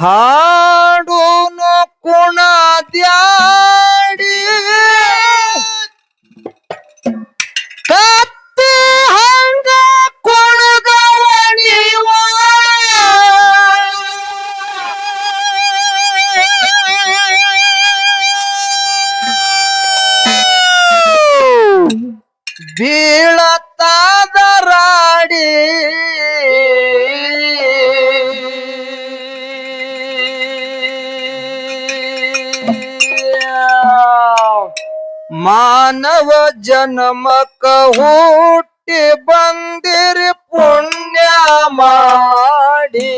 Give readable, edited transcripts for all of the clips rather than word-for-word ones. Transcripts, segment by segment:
ಹಾಡೋನು ಕುಣದ್ಯಾಡಿ ಕತ್ತಿ ಹಂಗ ಕುಣದವಣಿವ ಬೀಳತಾದರಾಡಿ ಮಾನವ ಜನ್ಮಕ್ಕ ಹುಟ್ಟಿ ಬಂದಿರಿ ಪುಣ್ಯ ಮಾಡಿ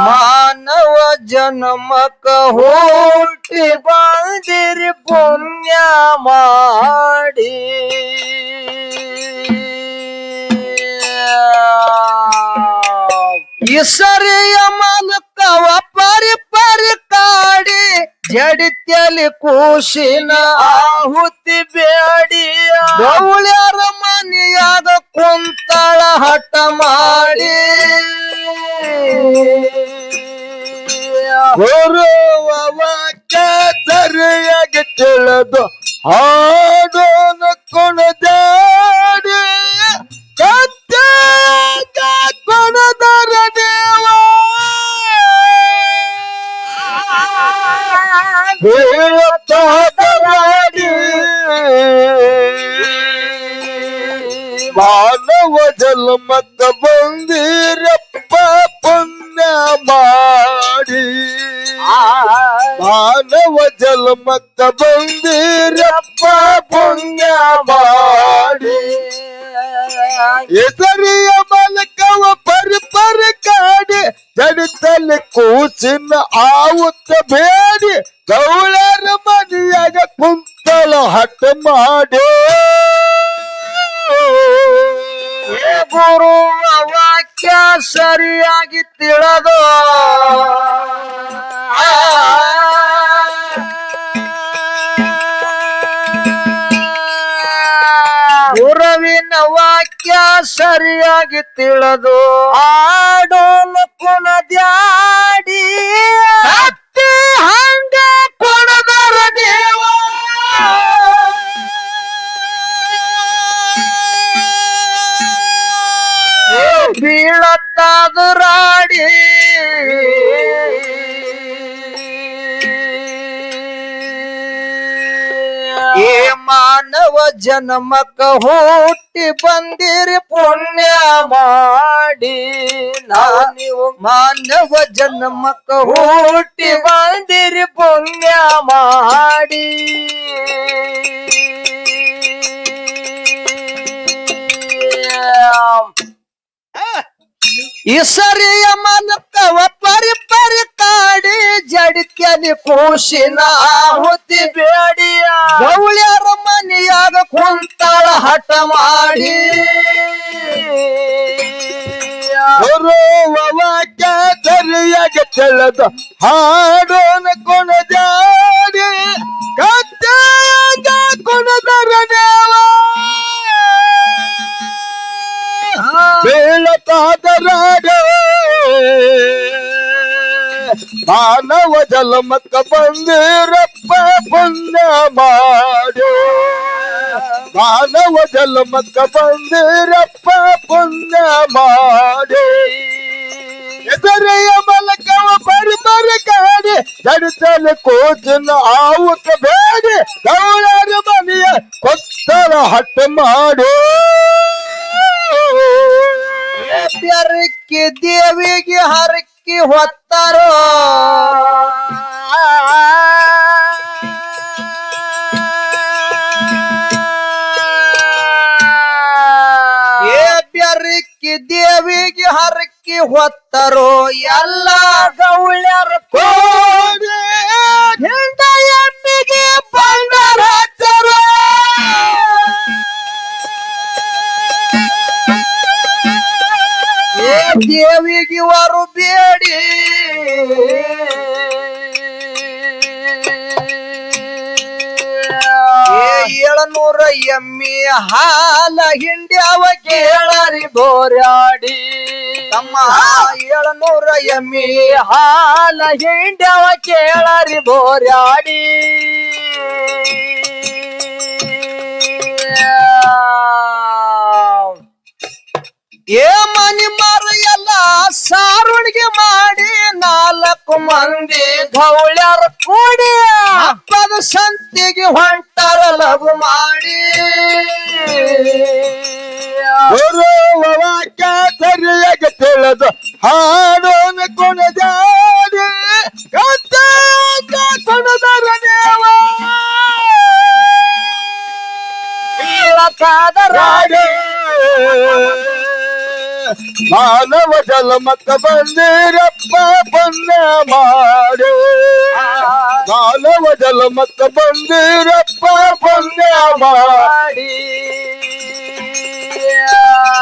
ಮಾನವ ಜನ್ಮಕ್ಕ ಹುಟ್ಟಿ ಬಂದಿರಿ ಪುಣ್ಯ ಮಾಡಿ ಈಸರಿಯ ಮಲಕವ ಪರಿ ಪರಿ ಕಾಡಿ ಜಡಿತ್ಯಲಿ ಕೂಸಿನ ಆಹುತಿ ಬೇಡಿ ಗೌಳ್ಯಾರ ಮನೆಯಾಗ ಕುಂತಳ ಹಠ ಮಾಡಿ ಗುರುವ ವಾಕ್ಯ ಸರಿಯಾಗಿ ತಿಳಿದು ಹಾಡೋನ ಕುಣದಾಡಿ ಕತ್ತ ಕುಣದರ ದೇವ ಬೀಳತಾದರಾಡಿ ಮಾನವ ಜನ್ಮಕ್ಕ ಬಂದಿರಪ್ಪ ಪುಣ್ಯ ಮಾಡಿ ಮಾನವ ಜನ್ಮಕ್ಕ ಬಂದಿರಪ್ಪ ಪುಣ್ಯ ಮಾಡಿ ಹೆಸರಿಯ ಮಲಕವ ಪರಿ ಪರಿ ಕಾಡಿ ಜಡಿತಲ್ಲಿ ಕೂಸಿನ ಆವುತ್ತ ಬೇಡಿ ಗೌಳರ ಮನೆಯಾಗ ಕುಂತಳ ಹಠ ಮಾಡಿ ಗುರು ವಾಕ್ಯ ಸರಿಯಾಗಿ ತಿಳಿದು ಗುರುವಿನ ವಾಕ್ಯ ಸರಿಯಾಗಿ ತಿಳಿದು ಆಡೋಲ ಕುಣದ್ಯಾಡಿ ಹತ್ತಿ ಹಂಗ ಕುಣದರ ದೇವ ಬೀಳತ್ತಾದರಾಡಿ ಏ ಮಾನವ ಜನ್ಮಕ್ಕ ಹುಟ್ಟಿ ಬಂದಿರಿ ಪುಣ್ಯ ಮಾಡಿ ನೀವು ಮಾನವ ಜನ್ಮಕ್ಕ ಹುಟ್ಟಿ ಬಂದಿರಿ ಪುಣ್ಯ ಮಾಡಿ ಈಸರಿಯ ಮನಕವ ಪರಿ ಪರಿ ಕಾಡಿ ಜಡಿತ್ಯಲಿ ಕೂಸಿನ ಆಹುತಿ ಬೇಡಿಯ ಗೌಳ್ಯಾರ ಮನೆಯಾಗ ಕುಂತಳ ಹಠ ಮಾಡಿ ಗುರುವ ವಾಕ್ಯ ಸರಿಯಾಗಿ ತಿಳಿದ ಹಾಡೋನ ಕುಣದಾಡಿ ಕತ್ತಾಗ ಕುಣದರ ದೇವ ಬೀಳತಾದರಾಡ ಮಾನವ ಜನ್ಮಕ್ಕ ಬಂದಿರಪ್ಪ ಪುಣ್ಯ ಮಾಡಿ ಮಾನವ ಜನ್ಮಕ್ಕ ಬಂದಿರಪ್ಪ ಪುಣ್ಯ ಮಾಡಿ ಹೆಸರೆಯ ಮಲಕವ ಪರಿ ಪರಿ ಕಾಡಿ ಜಡಿತಲ್ಲಿ ಕೂಸಿನ ಆವುತ್ತ ಬೇಡಿ ಗೌಳರ ಮನೆಯ ಕೊತ್ತಲ ಹಠ ಮಾಡಿ ಹರಕ್ಕಿ ದೇವಿಗೆ ಹರಕ್ಕಿ ಹೊತ್ತಾರೋ ಏ ಬೆರಕ್ಕಿ ದೇವಿಗೆ ಹರಕ್ಕಿ ಹೊತ್ತರೋ ಎಲ್ಲ ಗೌಳ್ಯರ ಕೋಡಿ ಹಿಂಡ ಎಮ್ಮಿಗೆ ಬಂಡರ ಹಚ್ಚರೋ ದೇವಿಗೆ ವರು ಬೇಡಿ ಏಳನೂರ ಎಮ್ಮಿ ಹಾಲ ಹಿಂಡ್ಯಾವ ಕೇಳರಿ ಬೋರ್ಯಾಡಿ ತಮ್ಮ 700 ಎಮ್ಮಿ ಹಾಲ ಹಿಂಡ್ಯವ ಕೇಳರಿ ಬೋರ್ಯಾಡಿ ಏ ಮನಿ ಮಾರ ಎಲ್ಲ ಸಾರುಣಿಗೆ ಮಾಡಿ 4 ಮಂದಿ ಗೌಳ್ಯಾರ ಕೂಡಿ ಹಬ್ಬದ ಸಂತಿಗೆ ಹೊಂಟಾರ ಲಘು ಮಾಡಿ ವಾಕ್ಯ ಸರಿಯಾಗಿ ತಿಳಿದು ಹಾಡೋನ ಕೊಣದಾಡಿ ಕೊಣದರ ದೇವ ರಾಡಿ ಮಾನವ ಜಲಮಕ್ಕ ಬಂದಿರಪ್ಪ ಪುಣ್ಯ ಮಾಡಿ ಮಾನವ ಜಲಮಕ್ಕ ಬಂದಿರಪ್ಪ ಪುಣ್ಯ ಮಾಡಿ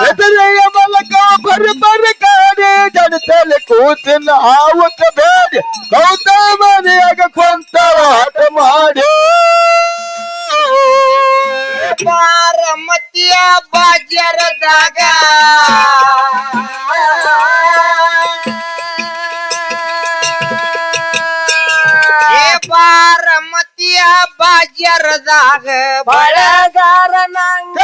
ಎದುರೆಯ ಮಲಕ ಬರಿ ಕಾಡಿ ಜಡತಲೆ ಕೂತಿನ ಆವತ್ತ ಬೇಡಿ ಕೌತ ಮನೆಯಾಗ ಕೊಂತರ ಆಟ ಮಾಡಿ ಬಾರಮತಿಯ ಬಾಜರದಾಗ ಬಾರಮತಿಯ ಬಾಜರದಾಗ ಬಳಗಾರ ನಂಗ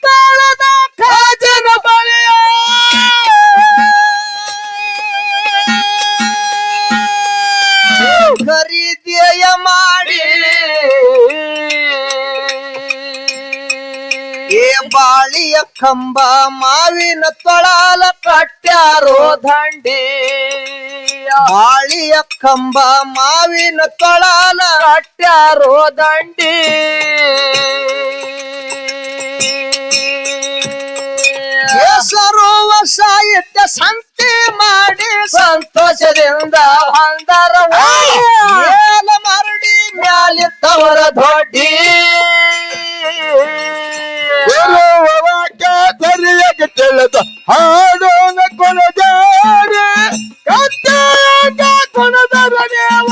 ತಾಳದ ಕಾಜನ ಬಳೆಯ ಖರೀದಿಯ ಮಾಡಿ ಏ ಬಾಳಿಯ ಕಂಬ ಮಾವಿನ ತೊಳಲ ಕಟ್ಟ್ಯಾರೋ ದಂಡಿ ಬಾಳಿಯ ಕಂಬ ಮಾವಿನ ತೊಳಲ ಕಟ್ಟ್ಯಾರೋ ದಂಡಿ ಸರೋವ ಸಾಹಿತ್ಯ ಸಂತೆ ಮಾಡಿ ಸಂತೋಷದಿಂದ ಅಂದರ ಮೇಲ ಮರಡಿ ಮ್ಯಾಲಿತ್ತವರ ದೊಡ್ಡಿ ವಾಕ್ಯ ಸರಿಯಾಗಿ ತಿಳಿದು ಹಾಡೋನ ಕೊಣದಾಡಿ ಕೊಣದರ ದೇವ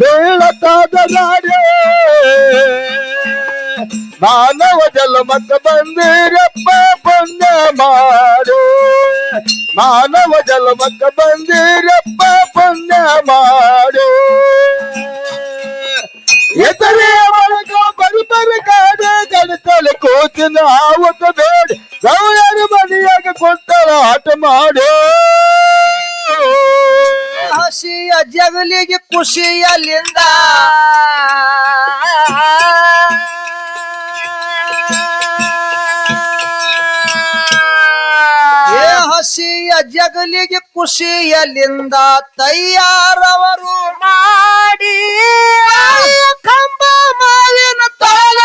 ಬೀಳತಾದ ನಾಡೆ ಮಾನವ ಜಲಮಕ್ಕ ಬಂದಿರಪ್ಪ ಪುಣ್ಯ ಮಾಡಿ ಮಾನವ ಜಲಮಕ್ಕ ಬಂದಿರಪ್ಪ ಪುಣ್ಯ ಮಾಡಿ ಎದುರೆಯ ಒಳಗ ಬರಿ ಕಾಡೆ ಜಡತಲೆ ಕೂತಿನ ಆವತ್ತ ಬೇಡಿ ಗೌರವ ಮನೆಯಾಗ ಕೊಂತರ ಆಟ ಮಾಡಿ ಹಸಿಯ ಜಗಲಿಗೆ ಖುಷಿಯಲ್ಲಿಂದ ಹಸಿಯ ಜಗಲಿಗೆ ಖುಷಿಯಲ್ಲಿಂದ ತಯ್ಯಾರವರು ಮಾಡಿ ಕಂಬ ಮಾವಿನ ತಾಳ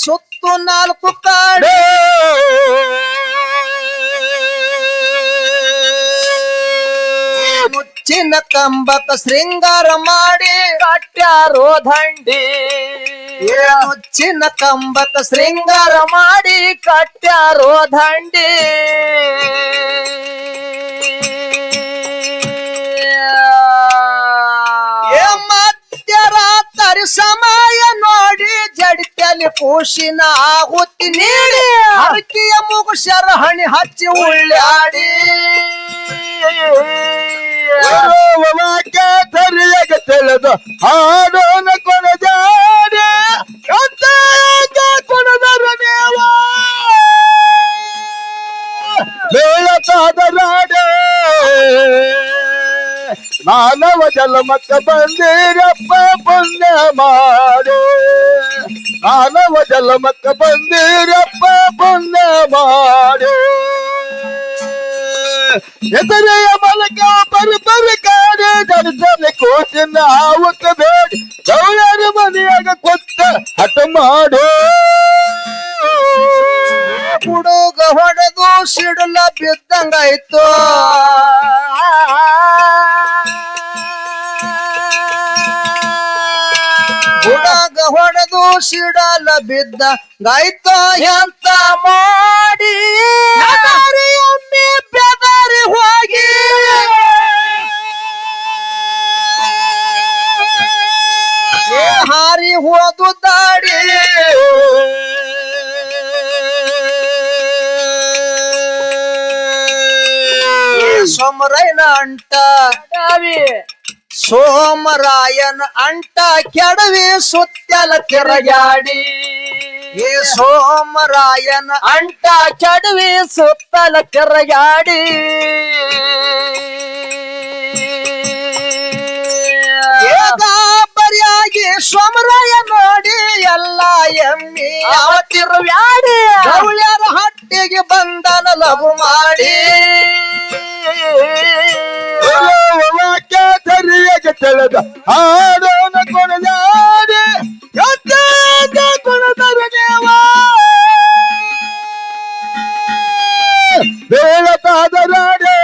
ಸುತ್ತು 4 ಕಾಡೆ ಮುಚ್ಚಿನ ಕಂಬಕ ಶೃಂಗಾರ ಮಾಡಿ ಕಟ್ಟ್ಯಾರೋ ದಂಡಿ ಮುಚ್ಚಿನ ಕಂಬಕ ಶೃಂಗಾರ ಮಾಡಿ ಕಟ್ಟ್ಯಾರೋ ದಂಡಿ ಮಧ್ಯರಾತ್ರಿ ಸಮಯ ನೋಡಿ ಜಡಿತಲಿ ಕೂಸಿನ ಆಹುತಿ ನೀಡಿ ಹರಕಿಯ ಮುಗುಷರ ಹಣಿ ಹಚ್ಚಿ ಉಳ್ಳಾಡಿ ವಾಕ್ಯ ಸರಿಯಾಗಿ ತಿಳಿದು ಹಾಡೋನ ಕೊಣದಾಡಿ ಕೊಣದರ ದೇವ ಬೀಳತಾದ ನಾಡೆ ಮಾನವ ಜಲಮಕ್ಕ ಬಂದಿರಪ್ಪ ಪುಣ್ಯ ಮಾಡಿ ಮಾನವ ಜಲಮಕ್ಕ ಬಂದಿರಪ್ಪ ಪುಣ್ಯ ಮಾಡಿ ಎದುರೆಯ ಮಲಕ ಬರಿ ಕಾಡೆ ಜಡತಲೆ ಕೂತಿನ ಆವತ್ತ ಬೇಡಿ ಗೌರವ ಮನೆಯಾಗ ಕೊತ್ತ ಹಠ ಮಾಡಿ ಹುಡುಗ ಹೊಡೆದು ಸಿಡಲ ಬಿದ್ದಂಗಾಯ್ತು ಹುಡುಗ ಹೊಡೆದು ಸಿಡಲ ಬಿದ್ದಂಗಾಯ್ತು ಎಂತ ಮಾಡಿ ಒಮ್ಮೆ ಬೆದರಿ ಹೋಗಿ ಹಾರಿ ಹೋದು ದಾಡಿ ಸೋಮರಾಯನ ಅಂಟ ಸೋಮರಾಯನ ಅಂಟ ಕೆಡವಿ ಸುತ್ತಲ ತಿರುಗಾಡಿ ಸೋಮರಾಯನ ಅಂಟ ಕೆಡವಿ ಸುತ್ತಲ ತಿರುಗಾಡಿ ಬರಿಯಾಗಿ ಸೋಮರಾಯ ನೋಡಿ ಎಲ್ಲ ಎಮ್ಮಿ ಅವತ್ತಿರುವ್ಯಾಡಿ ಗೌಳ್ಯರ ಹಟ್ಟಿಗೆ ಬಂದನ ಲಘು ಮಾಡಿ ವಾಕ್ಯ ಸರಿಯಾಗಿ ತಿಳಿದ ಹಾಡೋನ ಕೊಡದಾಡಿ ಕೊಡದರ ದೇವ ಬೇಳತಾದರಾಡೆ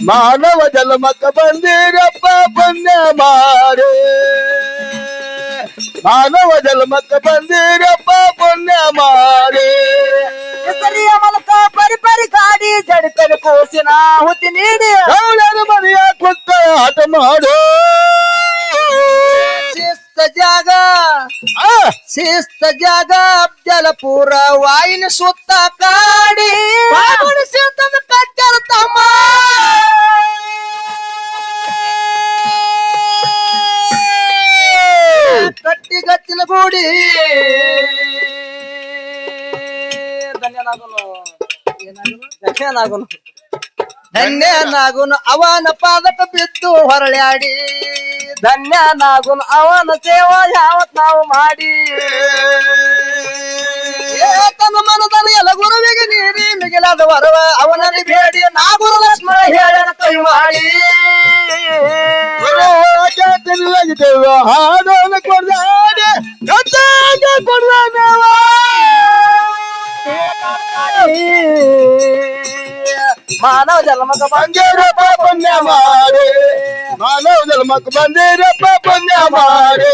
ಮಾನವ ಜನ್ಮಕ್ಕ ಬಂದಿರಪ್ಪ ಪುಣ್ಯ ಮಾಡಿ ಮಾನವ ಜನ್ಮಕ್ಕ ಬಂದಿರಪ್ಪ ಪುಣ್ಯ ಮಾಡಿ ಹೆಸರಿಯ ಮೂಲಕ ಪರಿ ಕಾಡಿ ಜಡಿತನ ಕೂಸಿನ ಹುತ್ತಿ ನೀಡಿ ಗೌಳರ ಮನೆಯ ಕೊತ್ತ ಆಟ ಮಾಡು ಶಿಸ್ತ ಜಾಗ ಅಫ್ಜಲಪುರ ವಾಯಿನ ಸುತ್ತ ಕಾಡಿ ಕಟ್ಟರ ತಮ್ಮ ಕಟ್ಟಿಗಚ್ಚಿನ ಗೂಡಿ ಧನ್ಯನಾಗುನು ಅವನ ಪಾದಕ ಬಿದ್ದು ಹೊರಳ್ಯಾಡಿ ಧನ್ಯನಾಗುನು ಅವನ ಸೇವಾ ಯಾವತ್ ನಾವು ಮಾಡಿ ತನ್ನ ಮನದನ ಎಲ್ಲ ಗುರುವಿಗೆ ನೀರಿ ಮಿಗಿಲಾದ ವರವ ಅವನಲ್ಲಿ ಬೇಡಿ ನಾಗುರು ಲಕ್ಷ್ಮಣ ಹೇಳನ ಕೈ ಮಾಡಿ ಹಾಡೋನ ಕೊಡದಾಡಿ ಕೊಡ್ದಾನವ ಮಾನವ ಜನ್ಮಕ ಬಂದಿರಪ್ಪ ಪುಣ್ಯ ಮಾಡಿ ಮಾನವ ಜನ್ಮಕ್ಕೆ ಬಂದಿರಪ್ಪ ಪುಣ್ಯ ಮಾಡಿ